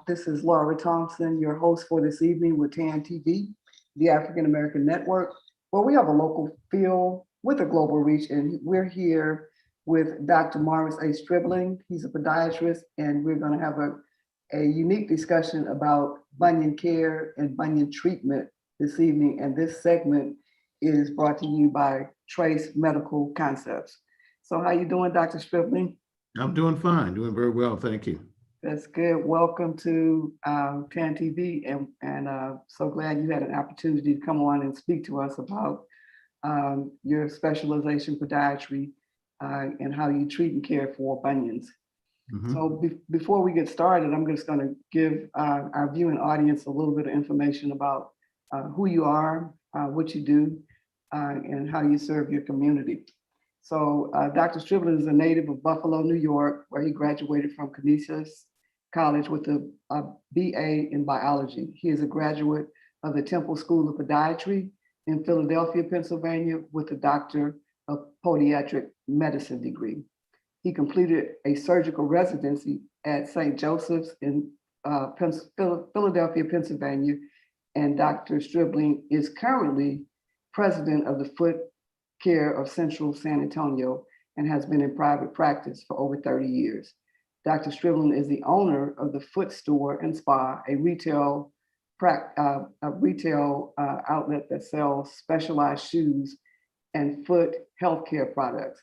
This is Laura Thompson, your host for this evening with TAN TV, the African American Network, where we have a local feel with a global reach. And we're here with Dr. Morris A. Stribling. He's a podiatrist, and we're going to have a unique discussion about bunion care and bunion treatment this evening. And this segment is brought to you by Trace Medical Concepts. So how you doing, Dr. Stribling? I'm doing fine, doing very well, thank you. That's good. Welcome to TAN TV, and so glad you had an opportunity to come on and speak to us about your specialization podiatry and how you treat and care for bunions. Mm-hmm. So before we get started, I'm just going to give our viewing audience a little bit of information about who you are, what you do, and how you serve your community. So Dr. Stribling is a native of Buffalo, New York, where he graduated from Canisius College with a BA in biology. He is a graduate of the Temple School of Podiatry in Philadelphia, Pennsylvania, with a Doctor of Podiatric Medicine degree. He completed a surgical residency at St. Joseph's in Philadelphia, Pennsylvania, and Dr. Stribling is currently president of the Foot Care of Central San Antonio and has been in private practice for over 30 years. Dr. Stribling is the owner of the Foot Store and Spa, a retail outlet that sells specialized shoes and foot healthcare products.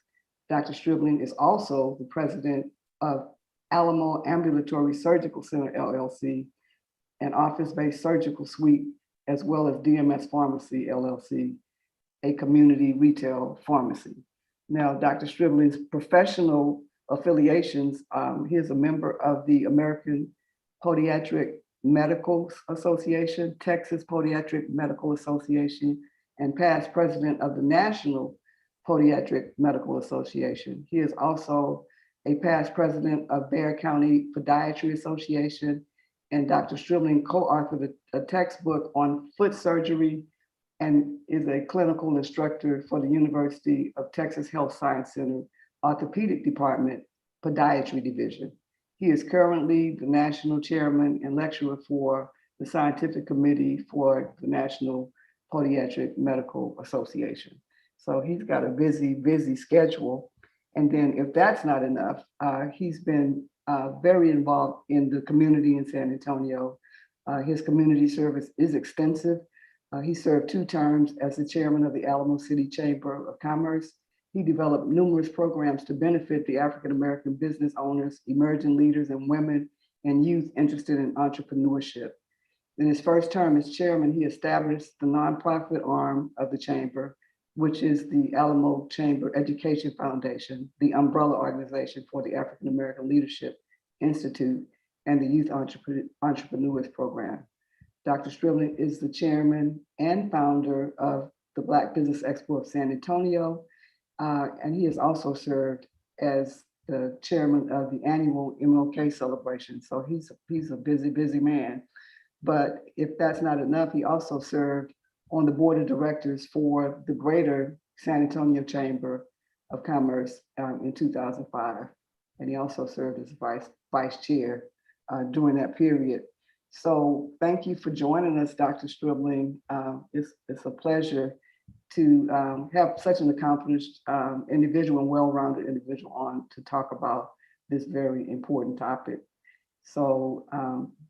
Dr. Stribling is also the president of Alamo Ambulatory Surgical Center, LLC, an office-based surgical suite, as well as DMS Pharmacy, LLC, a community retail pharmacy. Now, Dr. Stribling's professional affiliations, he is a member of the American Podiatric Medical Association, Texas Podiatric Medical Association, and past president of the National Podiatric Medical Association. He is also a past president of Bexar County Podiatry Association, and Dr. Stribling co-authored a textbook on foot surgery and is a clinical instructor for the University of Texas Health Science Center Orthopedic Department Podiatry Division. He is currently the national chairman and lecturer for the scientific committee for the National Podiatric Medical Association. So he's got a busy schedule. And then if that's not enough, he's been very involved in the community in San Antonio. His community service is extensive. He served 2 terms as the chairman of the Alamo City Chamber of Commerce. He developed numerous programs to benefit the African-American business owners, emerging leaders, and women and youth interested in entrepreneurship. In his first term as chairman, he established the nonprofit arm of the chamber, which is the Alamo Chamber Education Foundation, the umbrella organization for the African-American Leadership Institute and the Youth Entrepreneurs Program. Dr. Stribling is the chairman and founder of the Black Business Expo of San Antonio, and he has also served as the chairman of the annual MLK celebration. So he's a busy man. But if that's not enough, he also served on the board of directors for the Greater San Antonio Chamber of Commerce in 2005, and he also served as vice chair during that period. So thank you for joining us, Dr. Stribling. It's a pleasure to have such an accomplished individual and well-rounded individual on to talk about this very important topic. So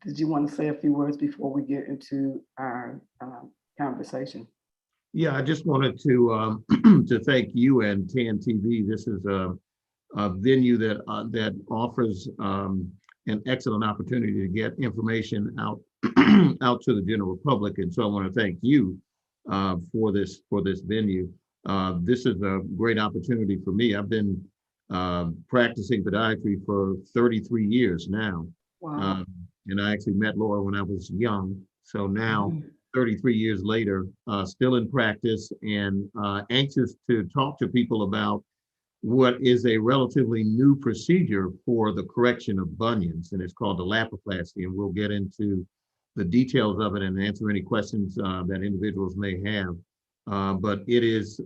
did you want to say a few words before we get into our conversation? Yeah, I just wanted to to thank you and TAN TV. This is a venue that offers an excellent opportunity to get information out out to the general public, and so I want to thank you for this venue. This is a great opportunity for me. I've been practicing podiatry for 33 years now. Wow. And I actually met Laura when I was young. So now, 33 years later, still in practice and anxious to talk to people about what is a relatively new procedure for the correction of bunions, and it's called the Lapiplasty, and we'll get into the details of it and answer any questions that individuals may have. But it is,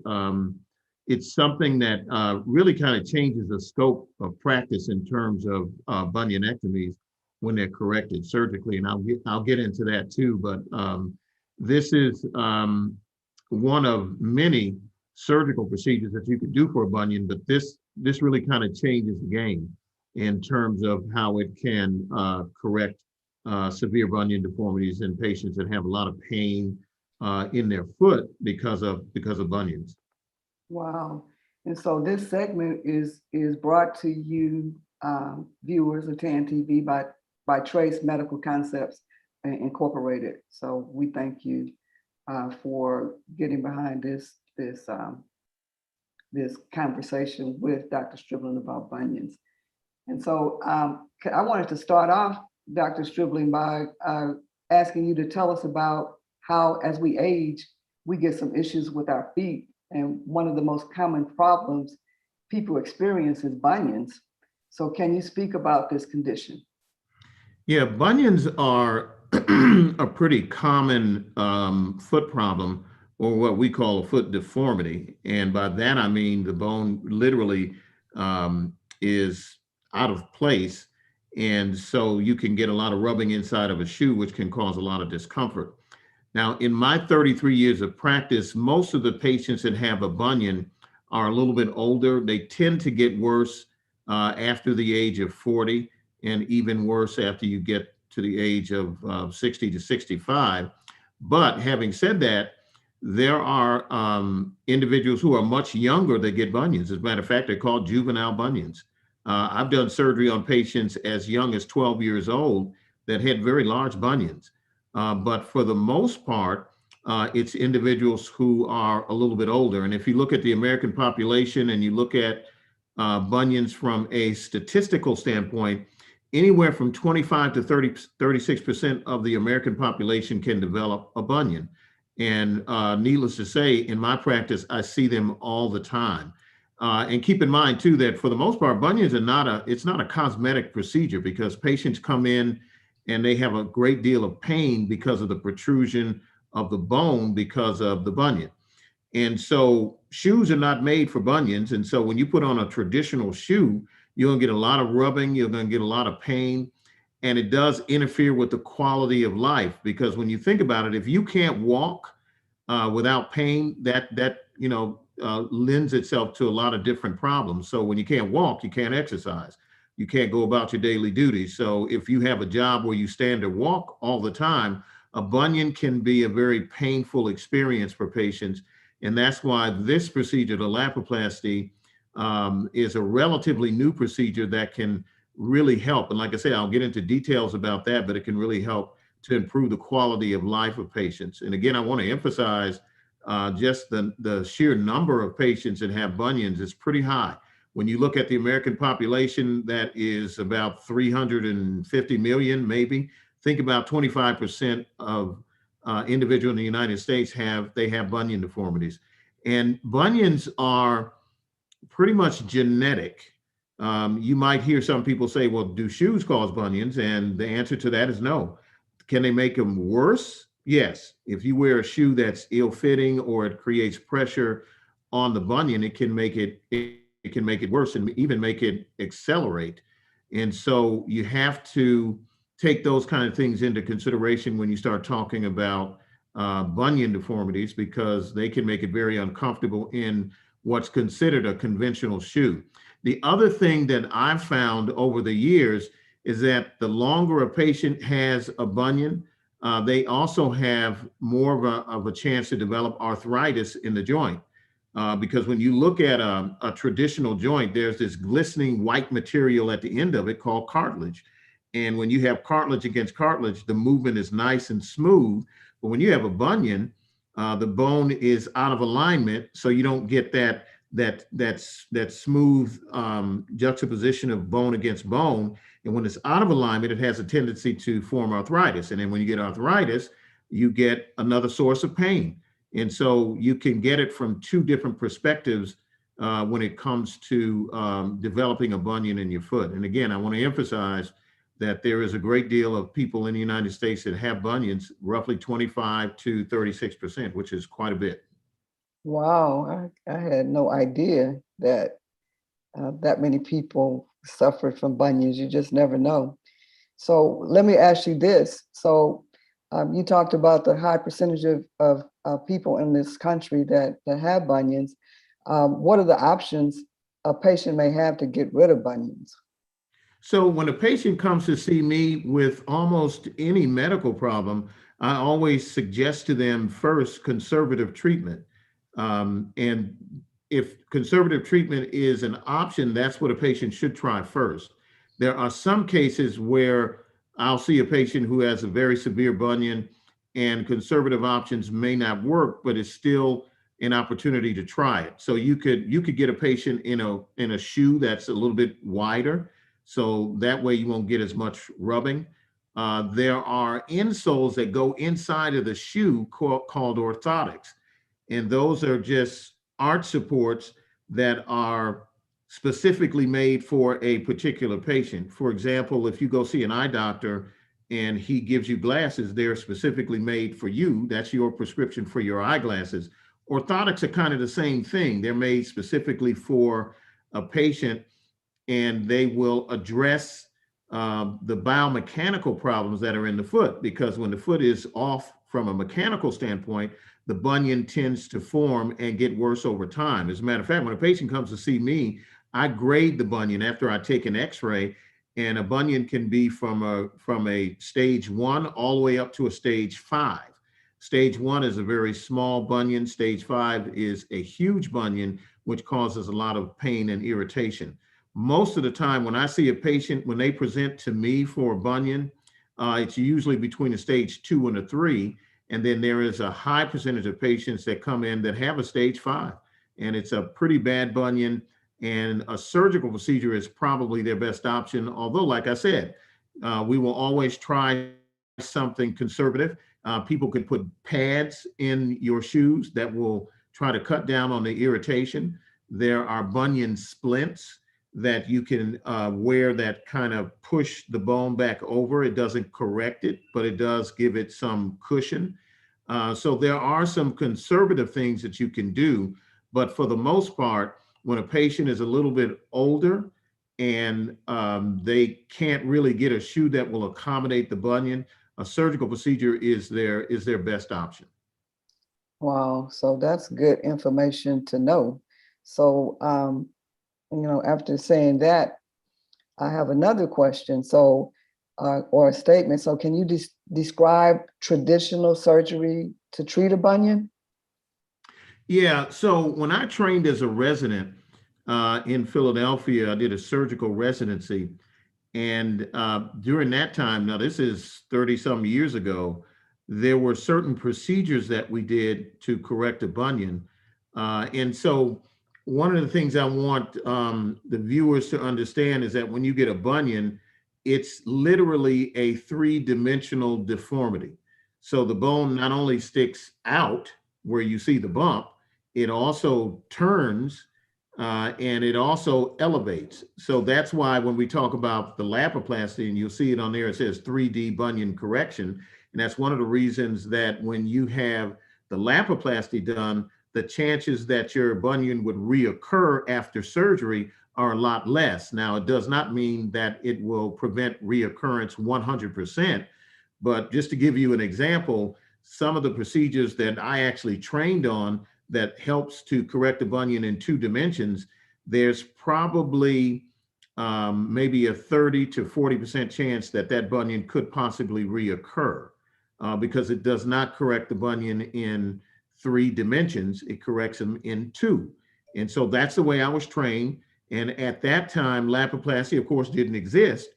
it's something that really kind of changes the scope of practice in terms of bunionectomies. when they're corrected surgically, and I'll get into that too. But this is one of many surgical procedures that you could do for a bunion, but this really kind of changes the game in terms of how it can correct severe bunion deformities in patients that have a lot of pain in their foot because of bunions. Wow. And so this segment is brought to you, viewers of TAN TV, by Trace Medical Concepts Incorporated. So we thank you for getting behind this conversation with Dr. Stribling about bunions. And so I wanted to start off, Dr. Stribling, by asking you to tell us about how, as we age, we get some issues with our feet. And one of the most common problems people experience is bunions. So can you speak about this condition? Yeah, bunions are a pretty common foot problem, or what we call a foot deformity. And by that, I mean the bone literally is out of place. And so you can get a lot of rubbing inside of a shoe, which can cause a lot of discomfort. Now, in my 33 years of practice, most of the patients that have a bunion are a little bit older. They tend to get worse after the age of 40, and even worse after you get to the age of 60 to 65. But having said that, there are individuals who are much younger that get bunions. As a matter of fact, they're called juvenile bunions. I've done surgery on patients as young as 12 years old that had very large bunions. But for the most part, it's individuals who are a little bit older. And if you look at the American population and you look at bunions from a statistical standpoint, anywhere from 25 to 36% of the American population can develop a bunion. And needless to say, in my practice, I see them all the time. And keep in mind too, that for the most part, bunions are it's not a cosmetic procedure, because patients come in and they have a great deal of pain because of the protrusion of the bone because of the bunion. And so shoes are not made for bunions. And so when you put on a traditional shoe, you're gonna get a lot of rubbing, you're gonna get a lot of pain, and it does interfere with the quality of life. Because when you think about it, if you can't walk without pain, that lends itself to a lot of different problems. So when you can't walk, you can't exercise. You can't go about your daily duties. So if you have a job where you stand or walk all the time, a bunion can be a very painful experience for patients. And that's why this procedure, the Lapiplasty, is a relatively new procedure that can really help. And like I say, I'll get into details about that, but it can really help to improve the quality of life of patients. And again, I want to emphasize just the sheer number of patients that have bunions is pretty high. When you look at the American population, that is about 350 million, maybe. Think about 25% of individuals in the United States have bunion deformities. And bunions are pretty much genetic. You might hear some people say, well, do shoes cause bunions? And the answer to that is no. Can they make them worse? Yes. If you wear a shoe that's ill-fitting or it creates pressure on the bunion, it can make it worse and even make it accelerate. And so you have to take those kind of things into consideration when you start talking about bunion deformities, because they can make it very uncomfortable in what's considered a conventional shoe. The other thing that I've found over the years is that the longer a patient has a bunion, they also have more of a chance to develop arthritis in the joint. Because when you look at a traditional joint, there's this glistening white material at the end of it called cartilage. And when you have cartilage against cartilage, the movement is nice and smooth. But when you have a bunion, the bone is out of alignment, so you don't get that smooth juxtaposition of bone against bone. And when it's out of alignment, it has a tendency to form arthritis. And then when you get arthritis, you get another source of pain. And so you can get it from two different perspectives when it comes to developing a bunion in your foot. And again, I want to emphasize that there is a great deal of people in the United States that have bunions, roughly 25 to 36%, which is quite a bit. Wow, I had no idea that that many people suffered from bunions. You just never know. So let me ask you this. So you talked about the high percentage of people in this country that have bunions. What are the options a patient may have to get rid of bunions? So when a patient comes to see me with almost any medical problem, I always suggest to them first conservative treatment. And if conservative treatment is an option, that's what a patient should try first. There are some cases where I'll see a patient who has a very severe bunion and conservative options may not work, but it's still an opportunity to try it. So you could get a patient in a shoe that's a little bit wider, so that way you won't get as much rubbing. There are insoles that go inside of the shoe called orthotics, and those are just arch supports that are specifically made for a particular patient. For example, if you go see an eye doctor and he gives you glasses, they're specifically made for you. That's your prescription for your eyeglasses. Orthotics are kind of the same thing. They're made specifically for a patient, and they will address the biomechanical problems that are in the foot, because when the foot is off from a mechanical standpoint, the bunion tends to form and get worse over time. As a matter of fact, when a patient comes to see me, I grade the bunion after I take an x-ray, and a bunion can be from a stage 1 all the way up to a stage 5. Stage 1 is a very small bunion. Stage 5 is a huge bunion, which causes a lot of pain and irritation. Most of the time when I see a patient, when they present to me for a bunion, it's usually between a stage 2 and a 3. And then there is a high percentage of patients that come in that have a stage 5. And it's a pretty bad bunion. And a surgical procedure is probably their best option. Although, like I said, we will always try something conservative. People can put pads in your shoes that will try to cut down on the irritation. There are bunion splints that you can wear that kind of push the bone back over. It doesn't correct it, but it does give it some cushion. So there are some conservative things that you can do, but for the most part, when a patient is a little bit older and they can't really get a shoe that will accommodate the bunion, a surgical procedure is their best option. Wow, so that's good information to know. So, after saying that, I have another question. So, or a statement. So, can you describe traditional surgery to treat a bunion? Yeah, so when I trained as a resident in Philadelphia, I did a surgical residency. And during that time, now this is 30 some years ago, there were certain procedures that we did to correct a bunion. And so one of the things I want the viewers to understand is that when you get a bunion, it's literally a three-dimensional deformity. So the bone not only sticks out where you see the bump, it also turns and it also elevates. So that's why when we talk about the Lapiplasty, and you'll see it on there, it says 3D bunion correction. And that's one of the reasons that when you have the Lapiplasty done, the chances that your bunion would reoccur after surgery are a lot less. Now, it does not mean that it will prevent reoccurrence 100%, but just to give you an example, some of the procedures that I actually trained on that helps to correct a bunion in 2 dimensions, there's probably maybe a 30 to 40% chance that that bunion could possibly reoccur because it does not correct the bunion in 3 dimensions, it corrects them in 2. And so that's the way I was trained. And at that time, Lapiplasty, of course, didn't exist.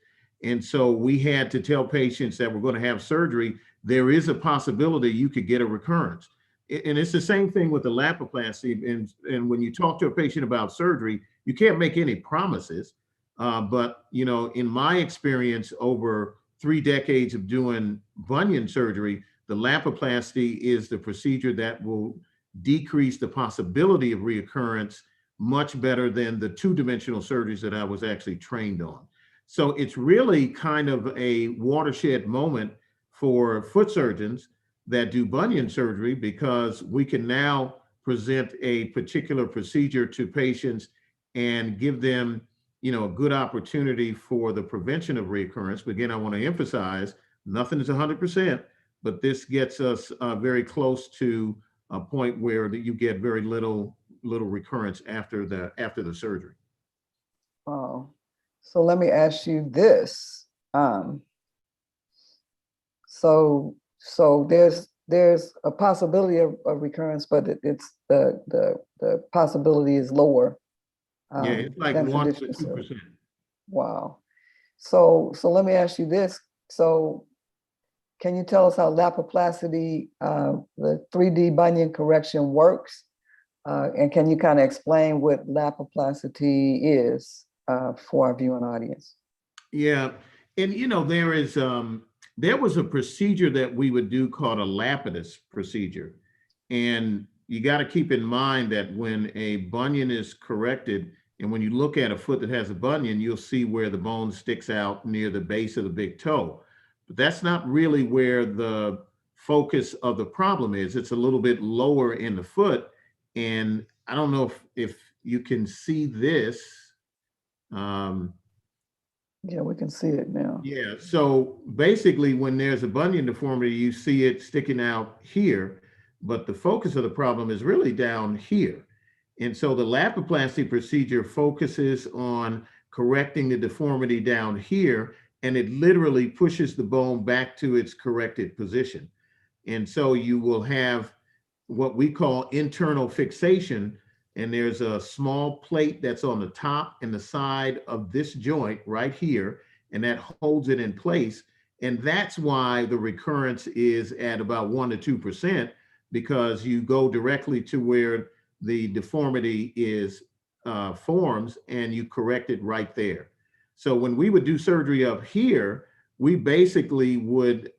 And so we had to tell patients that were going to have surgery, there is a possibility you could get a recurrence. And it's the same thing with the Lapiplasty. And when you talk to a patient about surgery, you can't make any promises. But, in my experience over 3 decades of doing bunion surgery, the Lapiplasty is the procedure that will decrease the possibility of reoccurrence much better than the 2-dimensional surgeries that I was actually trained on. So it's really kind of a watershed moment for foot surgeons that do bunion surgery, because we can now present a particular procedure to patients and give them a good opportunity for the prevention of reoccurrence. But again, I want to emphasize nothing is 100%, but this gets us very close to a point where that you get very little recurrence after the surgery. Oh, so let me ask you this. Um, so there's a possibility of recurrence, but it's the possibility is lower Yeah, it's like than 1 to traditional surgery. 2%. Wow. So let me ask you this. So can you tell us how Lapiplasty, the 3D bunion correction works? And can you kind of explain what Lapiplasty is for our viewing audience? Yeah, and there was a procedure that we would do called a Lapidus procedure, and you got to keep in mind that when a bunion is corrected, and when you look at a foot that has a bunion, you'll see where the bone sticks out near the base of the big toe. But that's not really where the focus of the problem is. It's a little bit lower in the foot, and I don't know if you can see this. Um, Yeah, we can see it now. Yeah, so basically, when there's a bunion deformity, you see it sticking out here, but the focus of the problem is really down here. And so the Lapiplasty procedure focuses on correcting the deformity down here, and it literally pushes the bone back to its corrected position. And so you will have what we call internal fixation, and there's a small plate that's on the top and the side of this joint right here, and that holds it in place. And that's why the recurrence is at about 1 to 2%, because you go directly to where the deformity is forms, and you correct it right there. So when we would do surgery up here, we basically would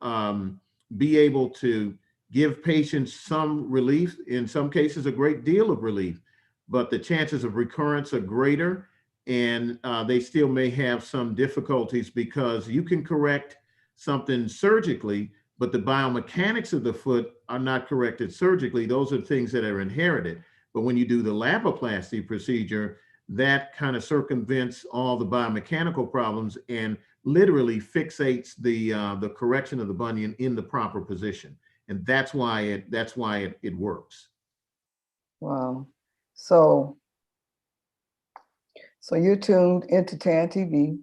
be able to give patients some relief, in some cases a great deal of relief, but the chances of recurrence are greater, and they still may have some difficulties because you can correct something surgically, but the biomechanics of the foot are not corrected surgically. Those are things that are inherited. But when you do the Lapiplasty procedure, that kind of circumvents all the biomechanical problems and literally fixates the correction of the bunion in the proper position. And that's why it works. Wow. So you're tuned into TAN TV,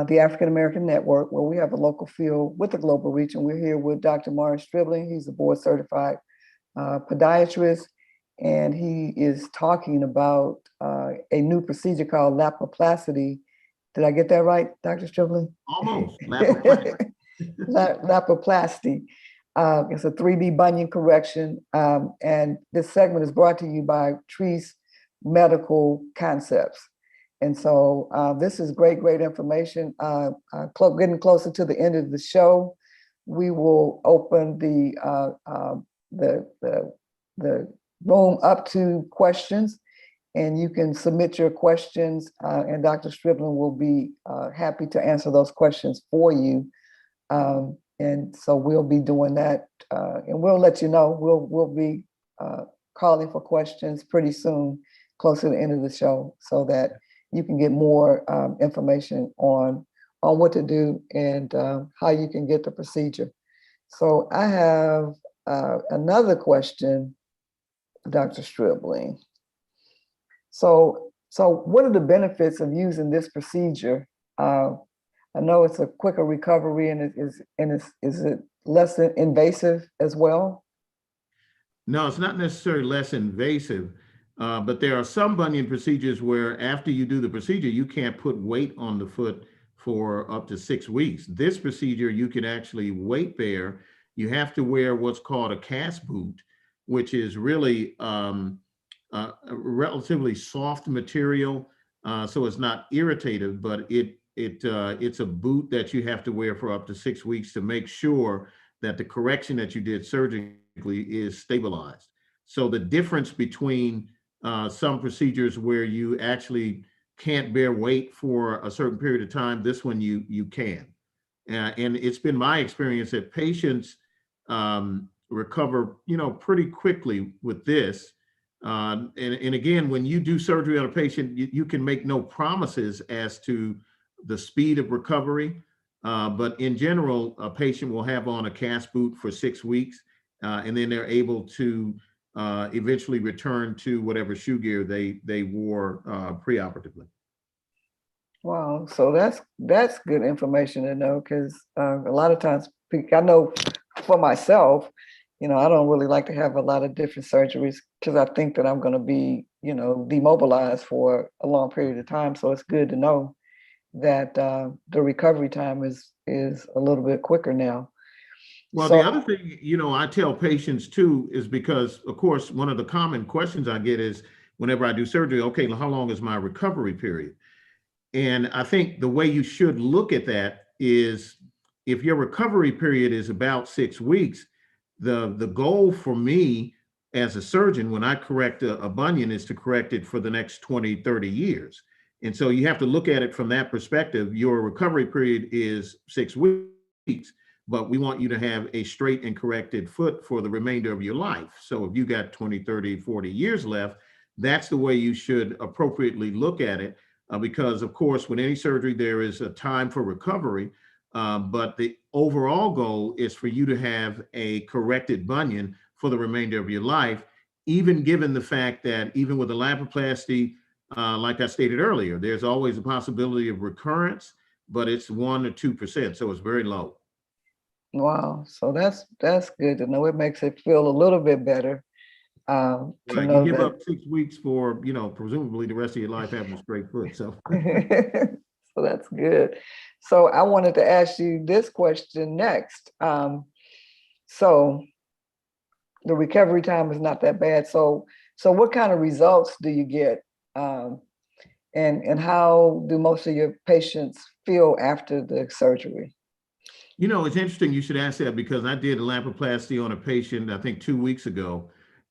the African American Network, where we have a local field with a global reach, and we're here with Dr. Martin Stribling. He's a board certified podiatrist, and he is talking about a new procedure called Lapiplasty. Did I get that right, Dr. Stribling? Almost. Lapiplasty. Lapiplasty. It's a 3D bunion correction, and this segment is brought to you by Trees Medical Concepts. And so this is great information. Getting closer to the end of the show, we will open the room up to questions, and you can submit your questions, and Dr. Stribling will be happy to answer those questions for you. And so we'll be doing that, and we'll let you know. We'll be calling for questions pretty soon, close to the end of the show, so that you can get more information on what to do and how you can get the procedure. So I have another question, Dr. Stribling. So what are the benefits of using this procedure? I know it's a quicker recovery, and is it less invasive as well? No, it's not necessarily less invasive, but there are some bunion procedures where after you do the procedure, you can't put weight on the foot for up to 6 weeks. This procedure, you can actually weight bear. You have to wear what's called a cast boot, which is really a relatively soft material, so it's not irritative, but it's a boot that you have to wear for up to 6 weeks to make sure that the correction that you did surgically is stabilized. So the difference between some procedures where you actually can't bear weight for a certain period of time, this one you can. And it's been my experience that patients recover, pretty quickly with this. And again, when you do surgery on a patient, you can make no promises as to the speed of recovery. But in general, a patient will have on a cast boot for 6 weeks, and then they're able to eventually return to whatever shoe gear they wore preoperatively. Wow, so that's good information to know, because a lot of times I know for myself, I don't really like to have a lot of different surgeries because I think that I'm going to be, demobilized for a long period of time. So it's good to know that the recovery time is a little bit quicker now. Well, So the other thing, I tell patients too, is because, of course, one of the common questions I get is whenever I do surgery, okay, how long is my recovery period? And I think the way you should look at that is if your recovery period is about 6 weeks, the goal for me as a surgeon when I correct a bunion is to correct it for the next 20, 30 years. And so you have to look at it from that perspective. Your recovery period is 6 weeks, but we want you to have a straight and corrected foot for the remainder of your life. So if you got 20, 30, 40 years left, that's the way you should appropriately look at it. Because of course, with any surgery, there is a time for recovery, but the overall goal is for you to have a corrected bunion for the remainder of your life, even given the fact that even with a laproplasty, like I stated earlier, there's always a possibility of recurrence, but it's 1 or 2%, so it's very low. wow, so that's good to know. It makes it feel a little bit better to Right, you know give that. up 6 weeks for, presumably the rest of your life having a straight foot, so. So that's good. So I wanted to ask you this question next. So the recovery time is not that bad. So what kind of results do you get? And how do most of your patients feel after the surgery? It's interesting you should ask that because I did a laproplasty on a patient, I think 2 weeks ago,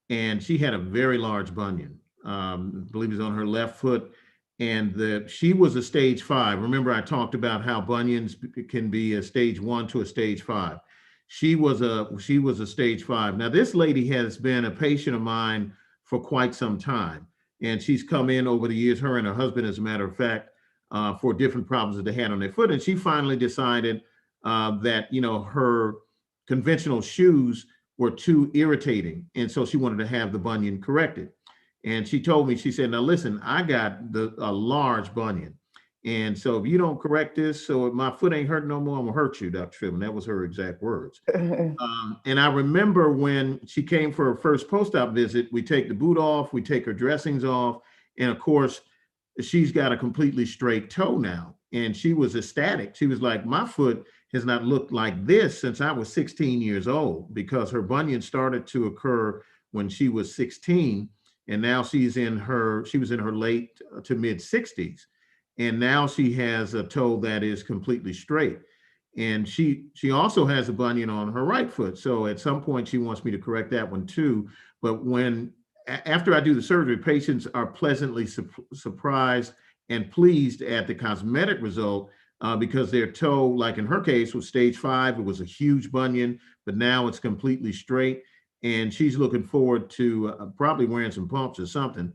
and she had a very large bunion. I believe it was on her left foot, and she was a stage 5. Remember, I talked about how bunions can be a stage 1 to a stage 5. She was a stage 5. Now, this lady has been a patient of mine for quite some time, and she's come in over the years, her and her husband, as a matter of fact, for different problems that they had on their foot, and she finally decided that her conventional shoes were too irritating, and so she wanted to have the bunion corrected. And she told me, she said, "Now listen, I got a large bunion, and so if you don't correct this, so if my foot ain't hurt no more, I'm gonna hurt you, Dr. Stribling." That was her exact words. And I remember when she came for her first post-op visit, we take the boot off, we take her dressings off, and of course, she's got a completely straight toe now. And she was ecstatic. She was like, "My foot has not looked like this since I was 16 years old," because her bunion started to occur when she was 16. And now she was in her late to mid 60s. And now she has a toe that is completely straight. And she also has a bunion on her right foot. So at some point she wants me to correct that one too. But after I do the surgery, patients are pleasantly surprised and pleased at the cosmetic result because their toe, like in her case, was stage 5. It was a huge bunion, but now it's completely straight. And she's looking forward to probably wearing some pumps or something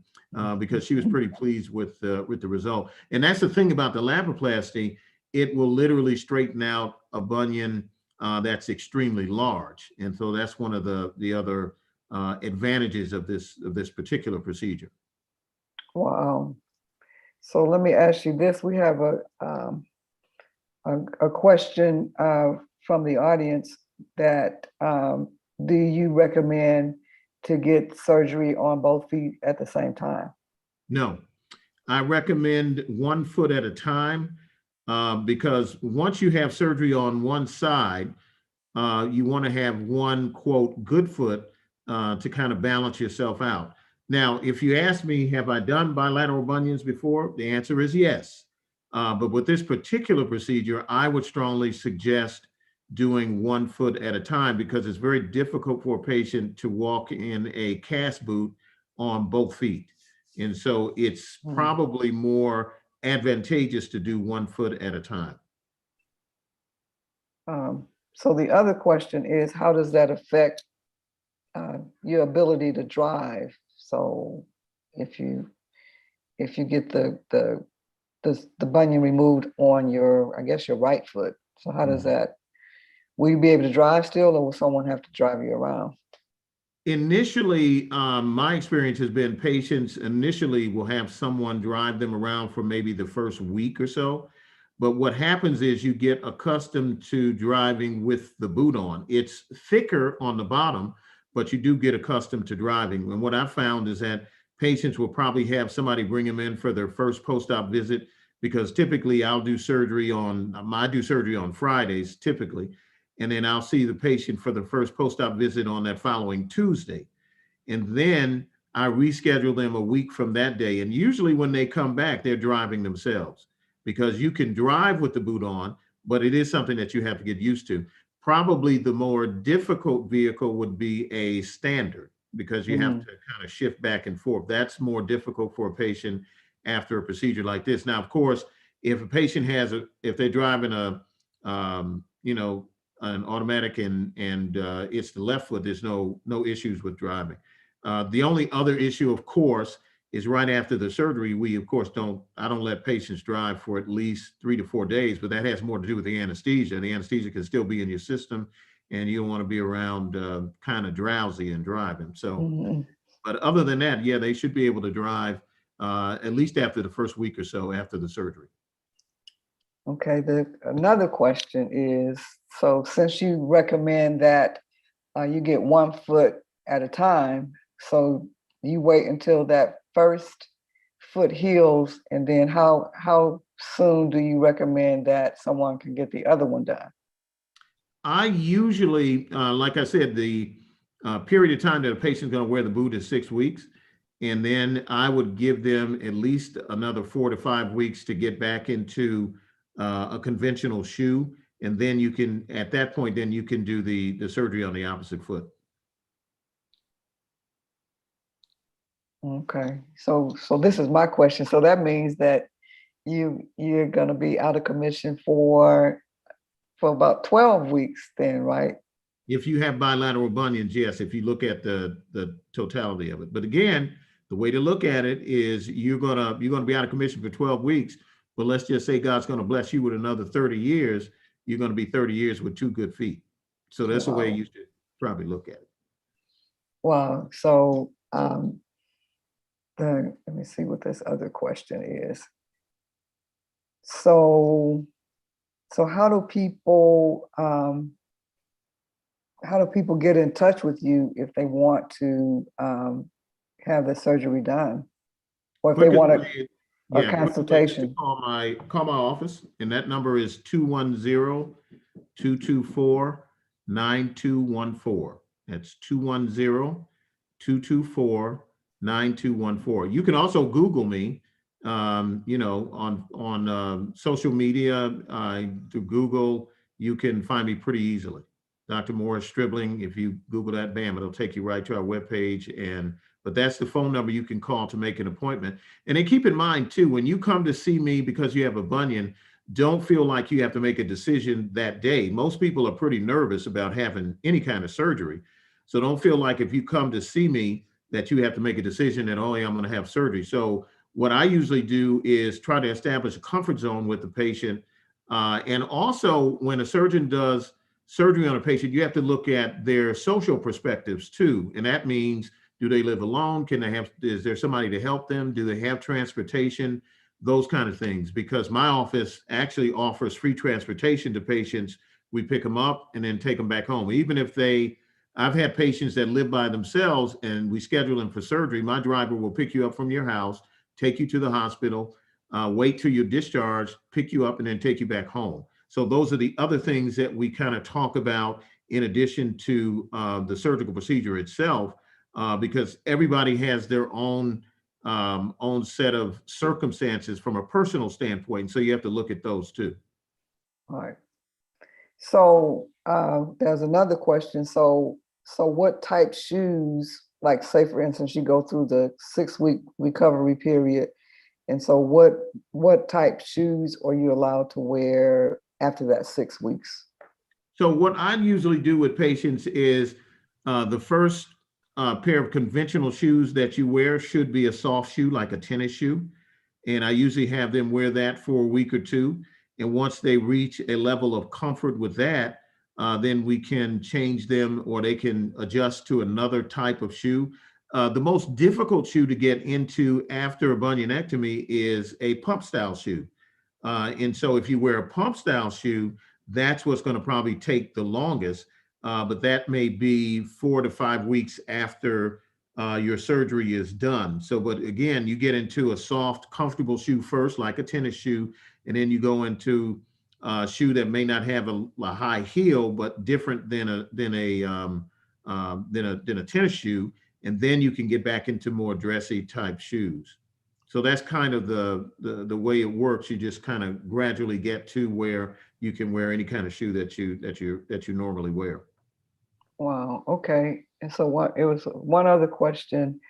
because she was pretty pleased with the result. And that's the thing about the laproplasty. It will literally straighten out a bunion that's extremely large. And so that's one of the other advantages of this particular procedure. Wow. So let me ask you this. We have a question from the audience that do you recommend to get surgery on both feet at the same time? No, I recommend 1 foot at a time because once you have surgery on one side, you want to have one, quote, good foot to kind of balance yourself out. Now, if you ask me, have I done bilateral bunions before? The answer is yes. But with this particular procedure, I would strongly suggest doing 1 foot at a time because it's very difficult for a patient to walk in a cast boot on both feet. And so it's probably more advantageous to do 1 foot at a time. So the other question is, how does that affect your ability to drive? So if you get the bunion removed on your, I guess your right foot. So how does that, will you be able to drive still, or will someone have to drive you around? Initially, my experience has been patients initially will have someone drive them around for maybe the first week or so. But what happens is you get accustomed to driving with the boot on. It's thicker on the bottom, but you do get accustomed to driving. And what I found is that patients will probably have somebody bring them in for their first post-op visit, because typically I do surgery on Fridays typically. And then I'll see the patient for the first post-op visit on that following Tuesday. And then I reschedule them a week from that day. And usually when they come back, they're driving themselves, because you can drive with the boot on, but it is something that you have to get used to. Probably the more difficult vehicle would be a standard, because you have to kind of shift back and forth. That's more difficult for a patient after a procedure like this. Now, of course, if a patient if they're driving an automatic and it's the left foot, there's no issues with driving. The only other issue, of course, is right after the surgery. We, of course, I don't let patients drive for at least 3 to 4 days, but that has more to do with the anesthesia. The anesthesia can still be in your system, and you don't want to be around kind of drowsy and driving. So, but other than that, yeah, they should be able to drive at least after the first week or so after the surgery. Okay, another question is, so since you recommend that you get 1 foot at a time, so you wait until that first foot heals, and then how soon do you recommend that someone can get the other one done? I usually, like I said, the period of time that a patient's going to wear the boot is 6 weeks. And then I would give them at least another 4 to 5 weeks to get back into a conventional shoe. And then you can, at that point, then you can do the surgery on the opposite foot. Okay, so this is my question. So that means that you're going to be out of commission for about 12 weeks then, right? If you have bilateral bunions, yes, if you look at the totality of it. But again, the way to look at it is you're gonna be out of commission for 12 weeks, but let's just say God's gonna bless you with another 30 years, you're gonna be 30 years with 2 good feet. So that's the way you should probably look at it. Wow. So let me see what this other question is. So how do people get in touch with you if they want to have the surgery done, or if they want a consultation? Call my office, and that number is 210-224-9214. That's 210-224-9214. You can also Google me, on social media, through Google. You can find me pretty easily. Dr. Morris Stribling, if you Google that, bam, it'll take you right to our webpage. But that's the phone number you can call to make an appointment. And then keep in mind too, when you come to see me because you have a bunion, don't feel like you have to make a decision that day. Most people are pretty nervous about having any kind of surgery. So don't feel like if you come to see me that you have to make a decision that, oh, yeah, I'm going to have surgery. So what I usually do is try to establish a comfort zone with the patient. And also when a surgeon does surgery on a patient, you have to look at their social perspectives too. And that means, do they live alone? Is there somebody to help them? Do they have transportation? Those kind of things. Because my office actually offers free transportation to patients. We pick them up and then take them back home. Even if I've had patients that live by themselves and we schedule them for surgery. My driver will pick you up from your house, take you to the hospital, wait till you're discharged, pick you up, and then take you back home. So those are the other things that we kind of talk about in addition to the surgical procedure itself, because everybody has their own set of circumstances from a personal standpoint. So you have to look at those too. All right. So there's another question. So what type shoes, like say for instance, you go through the 6-week recovery period, and so what type shoes are you allowed to wear after that 6 weeks? So what I usually do with patients is the first pair of conventional shoes that you wear should be a soft shoe, like a tennis shoe. And I usually have them wear that for a week or two. And once they reach a level of comfort with that, then we can change them or they can adjust to another type of shoe. The most difficult shoe to get into after a bunionectomy is a pump style shoe. And so if you wear a pump style shoe, that's what's going to probably take the longest. But that may be 4 to 5 weeks after your surgery is done. So, but again, you get into a soft, comfortable shoe first, like a tennis shoe, and then you go into a shoe that may not have a high heel, but different than a tennis shoe, and then you can get back into more dressy type shoes. So that's kind of the way it works. You just kind of gradually get to where you can wear any kind of shoe that you normally wear. Wow. Okay. And so it was one other question,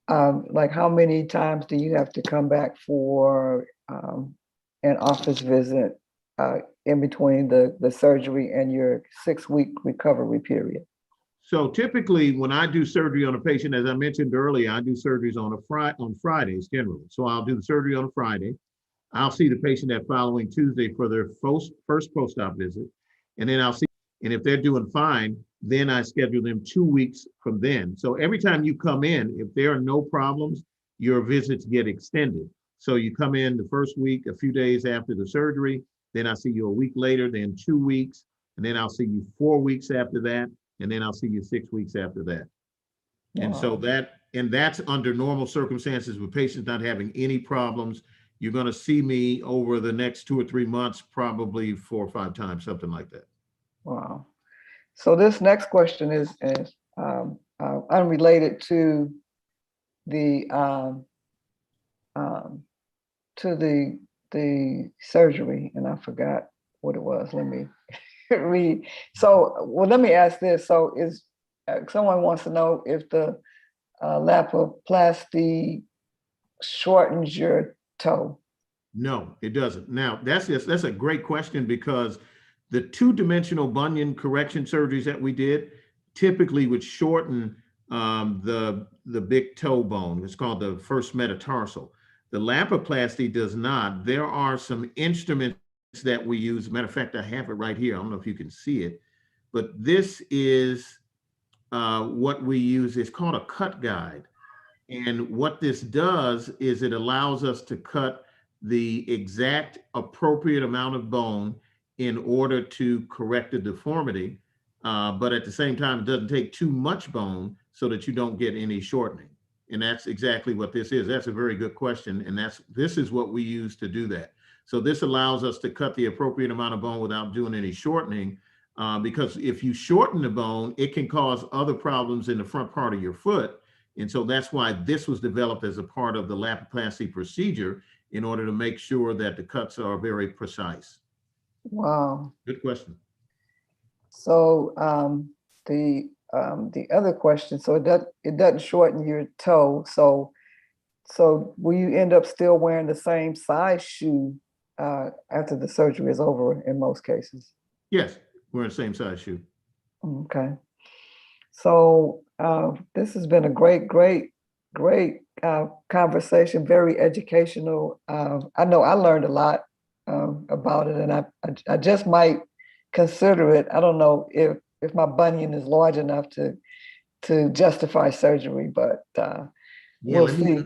like how many times do you have to come back for an office visit in between the surgery and your 6-week recovery period? So typically when I do surgery on a patient, as I mentioned earlier, I do surgeries on Fridays generally. So I'll do the surgery on a Friday. I'll see the patient that following Tuesday for their first post-op visit. And then and if they're doing fine, then I schedule them 2 weeks from then. So every time you come in, if there are no problems, your visits get extended. So you come in the first week, a few days after the surgery, then I'll see you a week later, then 2 weeks, and then I'll see you 4 weeks after that, and then I'll see you 6 weeks after that. Wow. And so that's under normal circumstances with patients not having any problems. You're going to see me over the next 2 or 3 months, probably 4 or 5 times, something like that. Wow. So this next question is unrelated to the surgery, and I forgot what it was. Let me read. So, well, let me ask this. So, someone wants to know if the Lapiplasty shortens your toe? No, it doesn't. Now, that's a great question because the 2-dimensional bunion correction surgeries that we did typically would shorten the big toe bone. It's called the first metatarsal. The Lapiplasty does not. There are some instruments that we use. Matter of fact, I have it right here. I don't know if you can see it, but this is what we use. It's called a cut guide. And what this does is it allows us to cut the exact appropriate amount of bone in order to correct the deformity. But at the same time, it doesn't take too much bone so that you don't get any shortening. And that's exactly what this is. That's a very good question. And this is what we use to do that. So this allows us to cut the appropriate amount of bone without doing any shortening. Because if you shorten the bone, it can cause other problems in the front part of your foot. And so that's why this was developed as a part of the Lapiplasty procedure in order to make sure that the cuts are very precise. Wow. Good question. So the other question, so it doesn't shorten your toe. So will you end up still wearing the same size shoe after the surgery is over in most cases? Yes, wearing the same size shoe. Okay. So this has been a great conversation, very educational. I know I learned a lot about it, and I just might consider it. I don't know if my bunion is large enough to justify surgery, but we'll see.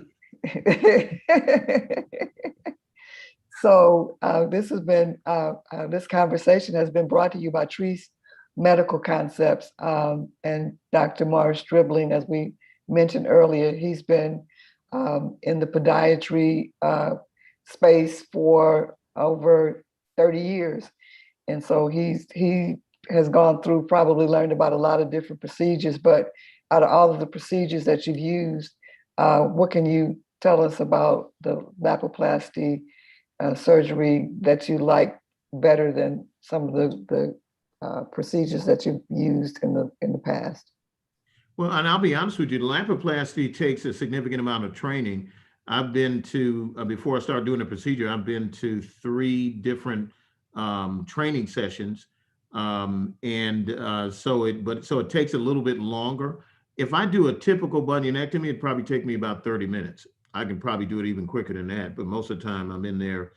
So this conversation has been brought to you by Trees Medical Concepts and Dr. Morris Stribling. As we mentioned earlier, he's been in the podiatry space for over 30 years. And so he has gone through, probably learned about a lot of different procedures, but out of all of the procedures that you've used, what can you tell us about the Lapiplasty surgery that you like better than some of the procedures that you've used in the past? Well, and I'll be honest with you, the Lapiplasty takes a significant amount of training. I've been to, before I started doing the procedure, I've been to 3 different training sessions. So it takes a little bit longer. if I do a typical bunionectomy, it'd probably take me about 30 minutes. I can probably do it even quicker than that, but most of the time I'm in there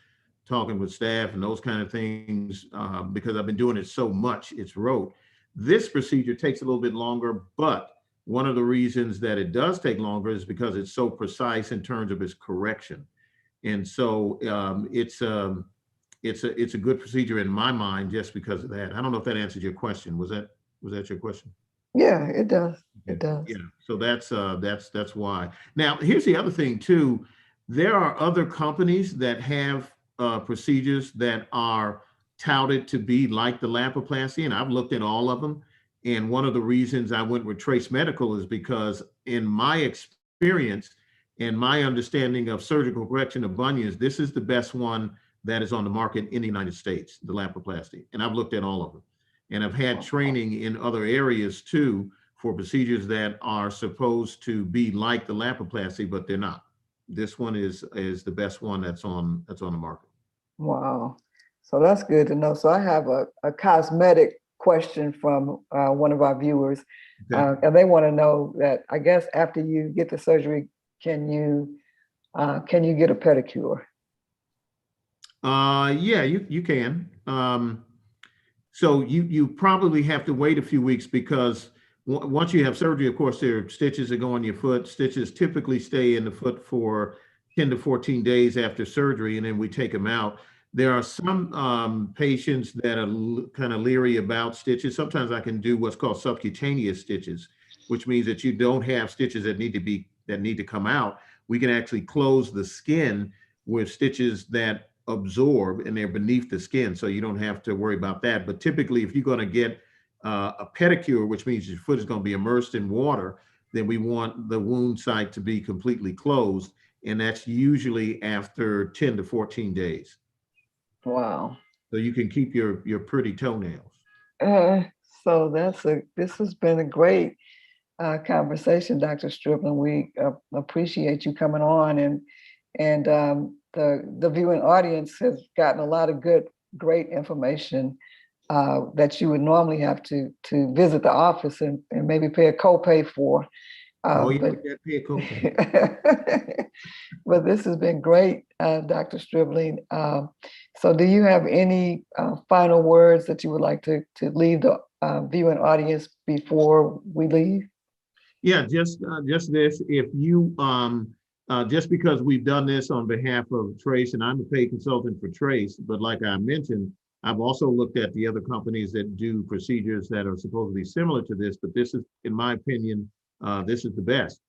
talking with staff and those kind of things because I've been doing it so much, it's rote. This procedure takes a little bit longer, but one of the reasons that it does take longer is because it's so precise in terms of its correction. And so it's a good procedure in my mind just because of that. I don't know if that answered your question. Was that your question? Yeah, it does. It does. Yeah. So that's why. Now, here's the other thing too. There are other companies that have procedures that are touted to be like the Lapiplasty, and I've looked at all of them. And one of the reasons I went with Trace Medical is because in my experience and my understanding of surgical correction of bunions, this is the best one that is on the market in the United States, the Lapiplasty. And I've looked at all of them. And I've had training in other areas too for procedures that are supposed to be like the Lapiplasty, but they're not. This one is the best one that's on the market. Wow. So that's good to know. So I have a cosmetic question from one of our viewers. Okay. And they want to know that, I guess, after you get the surgery, can you get a pedicure? Yeah, you can. So you probably have to wait a few weeks because once you have surgery, of course, there are stitches that go on your foot. Stitches typically stay in the foot for 10 to 14 days after surgery, and then we take them out. There are some patients that are kind of leery about stitches. Sometimes I can do what's called subcutaneous stitches, which means that you don't have stitches that need to come out. We can actually close the skin with stitches that absorb and they're beneath the skin, so you don't have to worry about that. But typically, if you're going to get a pedicure, which means your foot is going to be immersed in water, then we want the wound site to be completely closed, and that's usually after 10 to 14 days. Wow. So you can keep your pretty toenails. So this has been a great conversation, Dr. Stribling. We appreciate you coming on, and the viewing audience has gotten a lot of great information that you would normally have to visit the office and maybe pay a copay for. Pay a copay. But this has been great, Dr. Stribling. So do you have any final words that you would like to leave the viewing audience before we leave? Yeah, just this. If you just because we've done this on behalf of Trace, and I'm a paid consultant for Trace, but like I mentioned, I've also looked at the other companies that do procedures that are supposed to be similar to this, but this is, in my opinion, this is the best.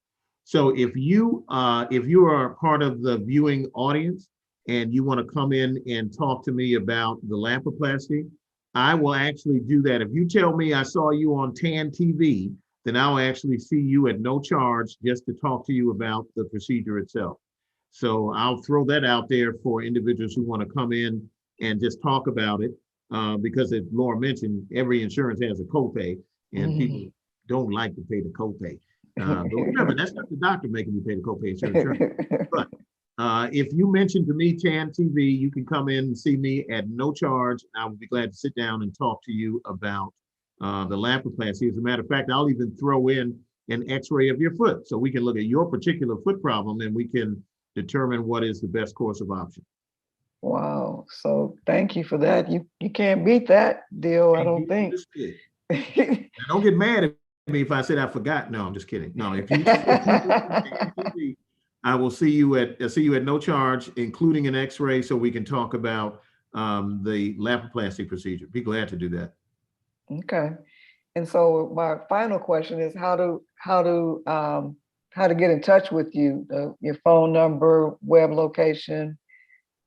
So if you are part of the viewing audience and you want to come in and talk to me about the Lapiplasty, I will actually do that. If you tell me I saw you on TAN TV, then I'll actually see you at no charge just to talk to you about the procedure itself. So I'll throw that out there for individuals who want to come in and just talk about it, because as Laura mentioned, every insurance has a copay, and people don't like to pay the copay. But remember, that's not the doctor making you pay the copay, it's your insurance. But if you mention to me TAN TV, you can come in and see me at no charge. I would be glad to sit down and talk to you about the Lapiplasty. As a matter of fact, I'll even throw in an x-ray of your foot so we can look at your particular foot problem and we can determine what is the best course of action. Wow. So thank you for that. You can't beat that deal, I don't think. Don't get mad at me if I said I forgot. No, I'm just kidding. No, if you I will see you at no charge, including an x-ray, so we can talk about the Lapiplasty procedure. Be glad to do that. Okay. And so my final question is how to get in touch with you, your phone number, web location,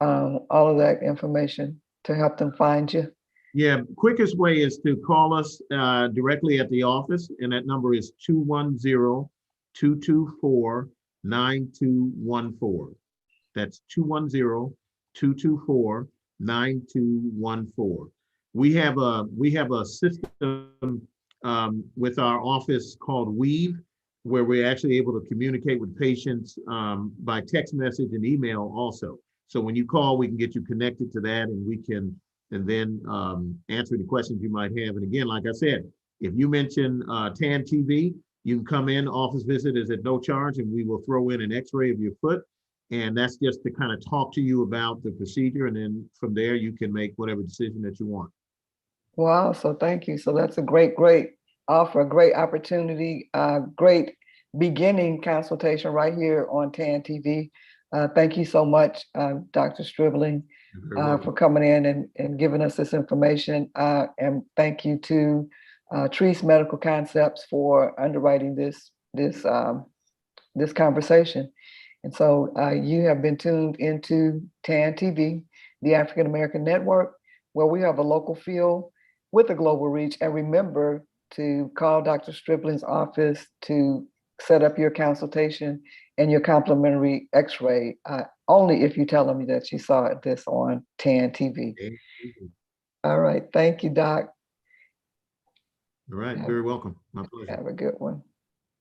all of that information to help them find you. Yeah, quickest way is to call us directly at the office, and that number is 210-224-9214. That's 210-224-9214. We have a system with our office called Weave, where we're actually able to communicate with patients by text message and email also. So when you call, we can get you connected to that, and we can then answer any questions you might have. And again, like I said, if you mention TAN TV, You can come in, office visit is at no charge, and we will throw in an x-ray of your foot. And that's just to kind of talk to you about the procedure. And then from there, you can make whatever decision that you want. Wow, so thank you. So that's a great offer, a great opportunity, great beginning consultation right here on TAN TV. Thank you so much, Dr. Stribling, You're very welcome. for coming in and giving us this information. And thank you to Trees Medical Concepts for underwriting this conversation. And so you have been tuned into TAN TV, the African American Network, where we have a local feel with a global reach. And remember to call Dr. Stribling's office to set up your consultation and your complimentary x-ray, only if you tell them that you saw this on TAN TV. All right, thank you, Doc. All right, very welcome. My pleasure. Have a good one.